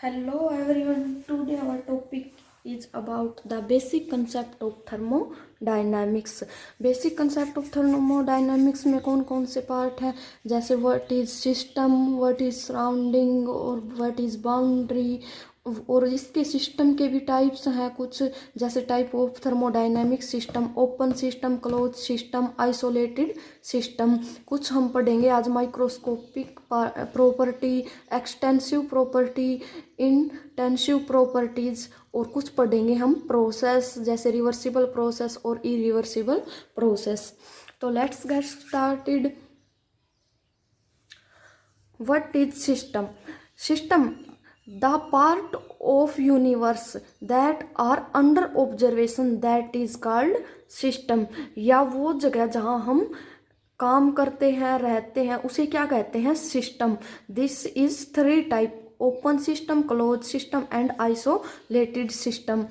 Hello everyone, today our topic is about the basic concept of thermodynamics. Basic concept of thermodynamics में कौन कौन से part हैं, जैसे what is system, what is surrounding और what is boundary. और इसके सिस्टम के भी टाइप्स हैं कुछ, जैसे type of thermodynamic system, open system, close system, isolated system. कुछ हम पढ़ेंगे आज microscopic property, extensive property, intensive properties, और कुछ पढ़ेंगे हम प्रोसेस जैसे रिवर्सिबल प्रोसेस और इरिवर्सिबल प्रोसेस। तो let's get started. What is system? System the part of universe that are under observation that is called system, या वो जगह जहाँ हम काम करते हैं, रहते हैं, उसे क्या कहते हैं? System. This is 3 type: open system, close system and isolated system.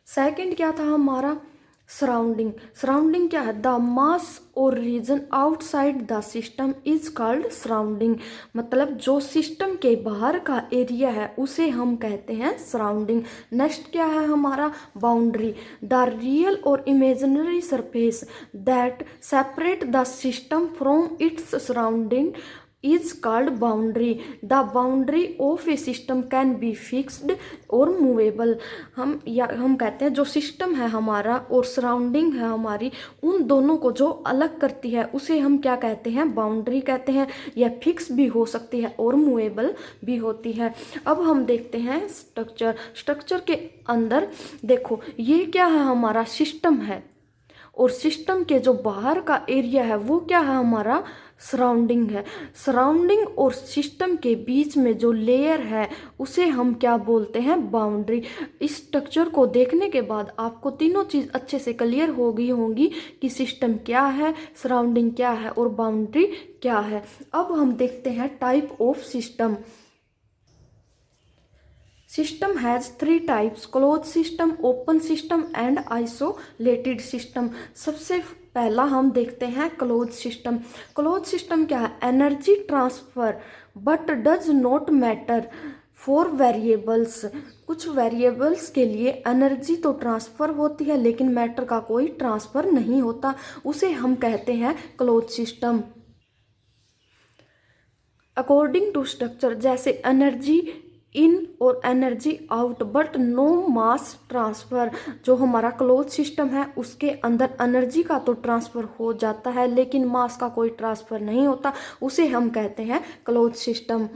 Second क्या था हमारा? सराउंडिंग। सराउंडिंग क्या है? द मास और region outside the system is called surrounding. मतलब जो सिस्टम के बाहर का एरिया है उसे हम कहते हैं सराउंडिंग। नेक्स्ट क्या है हमारा? बाउंड्री। द रियल और imaginary surface that separate the system from its surrounding is called boundary. The boundary of a system can be fixed or movable. हम कहते हैं जो सिस्टम है हमारा और सराउंडिंग है हमारी, उन दोनों को जो अलग करती है उसे हम क्या कहते हैं? बाउंड्री कहते हैं। यह फिक्स भी हो सकती है और मूवेबल भी होती है। अब हम देखते हैं स्ट्रक्चर। स्ट्रक्चर के अंदर देखो, ये क्या है? हमारा सिस्टम है, और सिस्टम के जो बाहर का एरिया है वो क्या है? हमारा सराउंडिंग है। सराउंडिंग और सिस्टम के बीच में जो लेयर है उसे हम क्या बोलते हैं? बाउंड्री। इस स्ट्रक्चर को देखने के बाद आपको तीनों चीज़ अच्छे से क्लियर हो गई होंगी कि सिस्टम क्या है, सराउंडिंग क्या है और बाउंड्री क्या है। अब हम देखते हैं type of system. System has 3 types: closed system, open system and isolated system। सबसे पहला हम देखते हैं क्लोज सिस्टम। क्लोज सिस्टम क्या है? Energy transfer but does not matter for variables. कुछ वेरिएबल्स के लिए एनर्जी तो ट्रांसफर होती है लेकिन मैटर का कोई ट्रांसफर नहीं होता, उसे हम कहते हैं close system. According to structure, जैसे एनर्जी इन और energy out but no mass transfer. जो हमारा क्लोज सिस्टम है उसके अंदर एनर्जी का तो ट्रांसफर हो जाता है लेकिन मास का कोई ट्रांसफर नहीं होता, उसे हम कहते हैं क्लोज सिस्टम।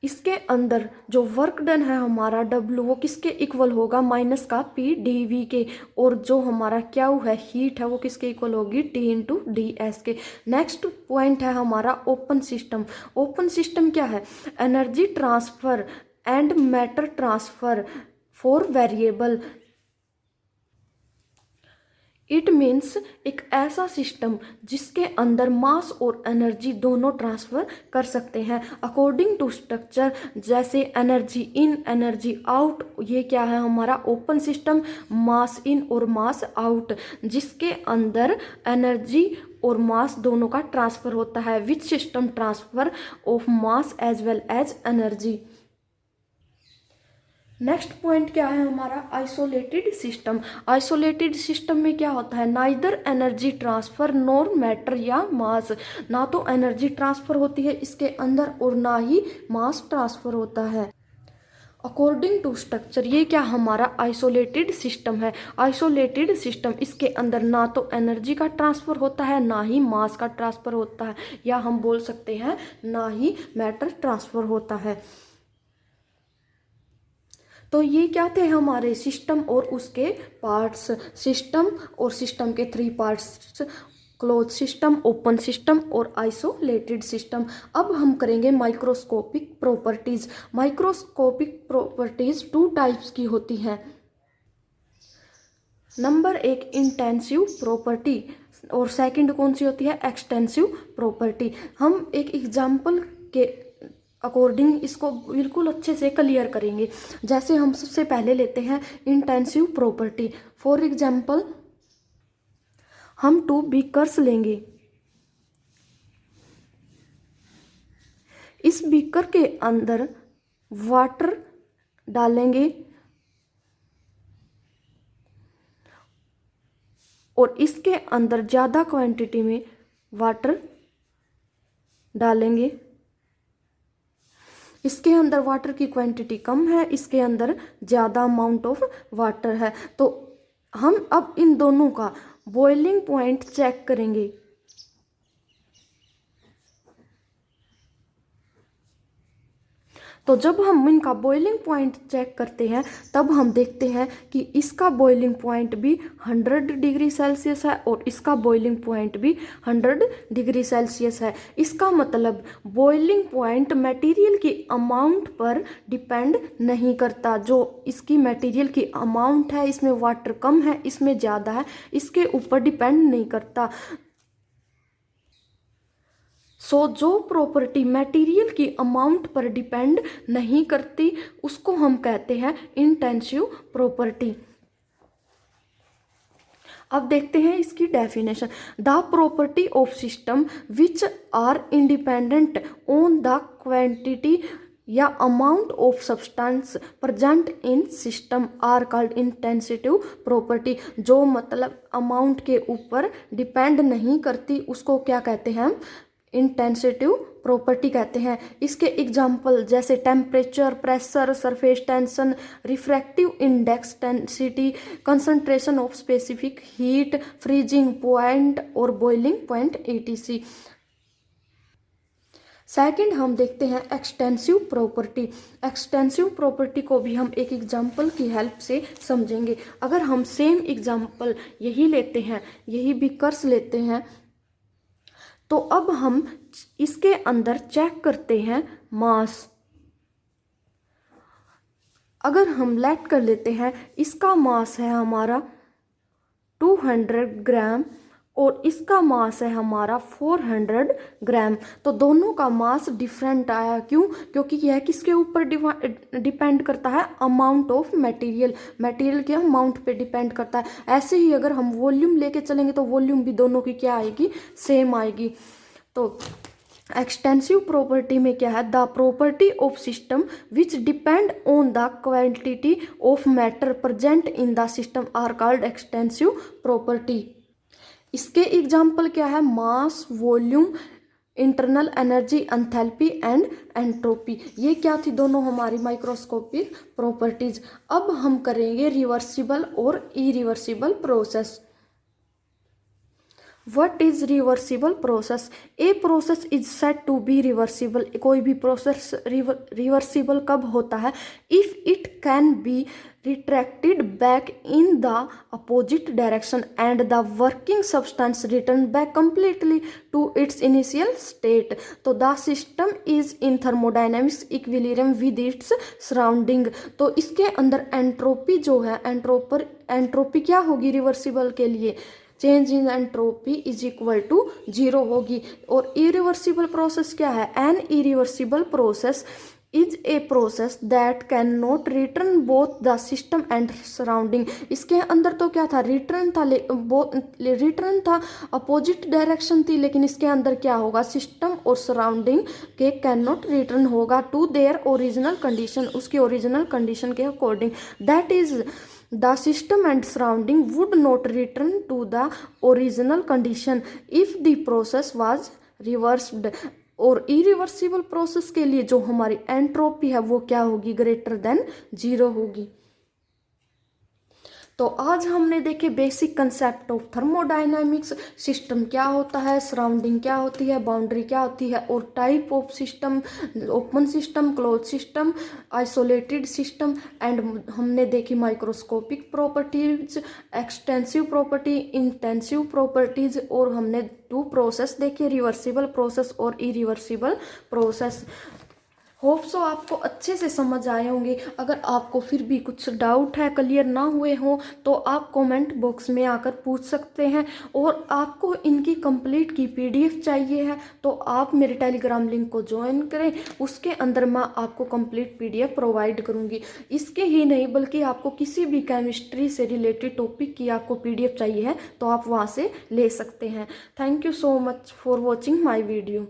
इसके अंदर जो वर्क डन है हमारा W, वो किसके इक्वल होगा? माइनस का PdV के। और जो हमारा Q है, हीट है, वो किसके इक्वल होगी? T इंटू DS के। नेक्स्ट पॉइंट है हमारा ओपन सिस्टम। ओपन सिस्टम क्या है? Energy transfer and matter transfer for variable. It means एक ऐसा सिस्टम जिसके अंदर मास और एनर्जी दोनों ट्रांसफर कर सकते हैं अकॉर्डिंग टू स्ट्रक्चर, जैसे एनर्जी इन, एनर्जी आउट। ये क्या है हमारा? Open system. मास इन और मास आउट, जिसके अंदर एनर्जी और मास दोनों का ट्रांसफर होता है। Which system transfer of mass as well as energy. Next point क्या है हमारा? Isolated system. आइसोलेटेड सिस्टम में क्या होता है? Neither energy transfer nor matter या मास। ना तो एनर्जी ट्रांसफर होती है इसके अंदर और ना ही मास ट्रांसफर होता है अकॉर्डिंग टू स्ट्रक्चर। ये क्या हमारा? आइसोलेटेड सिस्टम है। आइसोलेटेड सिस्टम, इसके अंदर ना तो एनर्जी का ट्रांसफर होता है ना ही मास का ट्रांसफर होता है, या हम बोल सकते हैं ना ही मैटर ट्रांसफर होता है। तो ये क्या थे हमारे? सिस्टम और उसके पार्ट्स। सिस्टम और सिस्टम के 3 parts: close system, open system और आइसोलेटेड सिस्टम। अब हम करेंगे microscopic properties. Microscopic properties 2 types की होती हैं। नंबर 1 इंटेंसिव प्रॉपर्टी, और सेकंड कौन सी होती है? Extensive property. हम एक एग्जाम्पल के अकॉर्डिंग इसको बिल्कुल अच्छे से क्लियर करेंगे। जैसे हम सबसे पहले लेते हैं इंटेंसिव प्रॉपर्टी। फॉर एग्जाम्पल, हम 2 बीकर्स लेंगे। इस बीकर के अंदर वाटर डालेंगे और इसके अंदर ज़्यादा क्वांटिटी में वाटर डालेंगे। इसके अंदर वाटर की क्वांटिटी कम है, इसके अंदर ज़्यादा अमाउंट ऑफ वाटर है। तो हम अब इन दोनों का बॉइलिंग पॉइंट चेक करेंगे। तो जब हम इनका बॉइलिंग पॉइंट चेक करते हैं तब हम देखते हैं कि इसका बॉइलिंग पॉइंट भी 100 डिग्री सेल्सियस है और इसका बॉइलिंग पॉइंट भी 100 डिग्री सेल्सियस है। इसका मतलब बॉइलिंग पॉइंट मटेरियल की अमाउंट पर डिपेंड नहीं करता। जो इसकी मटेरियल की अमाउंट है, इसमें वाटर कम है, इसमें ज़्यादा है, इसके ऊपर डिपेंड नहीं करता। जो प्रॉपर्टी मटेरियल की अमाउंट पर डिपेंड नहीं करती उसको हम कहते हैं इंटेंसिव प्रॉपर्टी। अब देखते हैं इसकी definition. The property of system which are independent on the quantity या amount of substance present in system are called intensive property. जो मतलब अमाउंट के ऊपर डिपेंड नहीं करती उसको क्या कहते हैं हम? इंटेंसिव प्रॉपर्टी कहते हैं। इसके एग्जाम्पल जैसे temperature, pressure, surface tension, refractive index, density, concentration of specific heat, freezing point और बॉइलिंग पॉइंट etc। सेकंड हम देखते हैं एक्सटेंसिव प्रॉपर्टी। एक्सटेंसिव प्रॉपर्टी को भी हम एक एग्जाम्पल की हेल्प से समझेंगे। अगर हम सेम एग्जाम्पल यही लेते हैं, यही बीकर्स लेते हैं, तो अब हम इसके अंदर चेक करते हैं मास। अगर हम लेट कर लेते हैं, इसका मास है हमारा 200 ग्राम और इसका मास है हमारा 400 ग्राम। तो दोनों का मास डिफरेंट आया। क्यों? क्योंकि यह किसके ऊपर डिपेंड करता है? Amount of material. मटेरियल के अमाउंट पे डिपेंड करता है। ऐसे ही अगर हम वॉल्यूम लेके चलेंगे तो वॉल्यूम भी दोनों की क्या आएगी? सेम आएगी। तो एक्सटेंसिव प्रॉपर्टी में क्या है? The property of system which depend on the quantity of matter present in the system are called extensive property. इसके एग्जाम्पल क्या है? Mass, volume, internal energy, enthalpy and entropy. ये क्या थी? दोनों हमारी माइक्रोस्कोपिक प्रॉपर्टीज। अब हम करेंगे रिवर्सिबल और irreversible process. What is reversible process? A process is said to be reversible. कोई भी प्रोसेस रिवर्सिबल कब होता है? If it can be retracted back in the opposite direction and the working substance returned back completely to its initial state. तो the system is in thermodynamics equilibrium with its surrounding. तो इसके अंदर entropy जो है, entropy क्या होगी reversible के लिए? Change in entropy is equal to 0 होगी। और इरिवर्सिबल प्रोसेस क्या है? An irreversible process is a process that can not return both the system and surrounding. इसके अंदर तो क्या था? रिटर्न था, अपोजिट डायरेक्शन थी, लेकिन इसके अंदर क्या होगा? सिस्टम और सराउंडिंग के कैन नॉट रिटर्न होगा टू देयर ओरिजिनल कंडीशन, उसकी ओरिजिनल कंडीशन के according. That is the system and surrounding would not return to the original condition if the process was reversed। और इरिवर्सिबल प्रोसेस के लिए जो हमारी entropy है वो क्या होगी? ग्रेटर देन 0 होगी। तो आज हमने देखे basic concept of thermodynamics. System क्या होता है, सराउंडिंग क्या होती है, बाउंड्री क्या होती है, और type of system, open system, close system, isolated system, and हमने देखी microscopic properties, extensive property, intensive properties, और हमने 2 प्रोसेस देखे, रिवर्सिबल प्रोसेस और इरिवर्सिबल प्रोसेस। होप सो आपको अच्छे से समझ आए होंगे। अगर आपको फिर भी कुछ डाउट है, क्लियर ना हुए हो, तो आप कमेंट बॉक्स में आकर पूछ सकते हैं। और आपको इनकी कंप्लीट की PDF चाहिए है तो आप मेरे टेलीग्राम लिंक को ज्वाइन करें, उसके अंदर मैं आपको कंप्लीट PDF प्रोवाइड करूंगी। इसके ही नहीं बल्कि आपको किसी भी केमिस्ट्री से रिलेटेड टॉपिक की आपको PDF चाहिए है तो आप वहाँ से ले सकते हैं। Thank you so much for watching my video.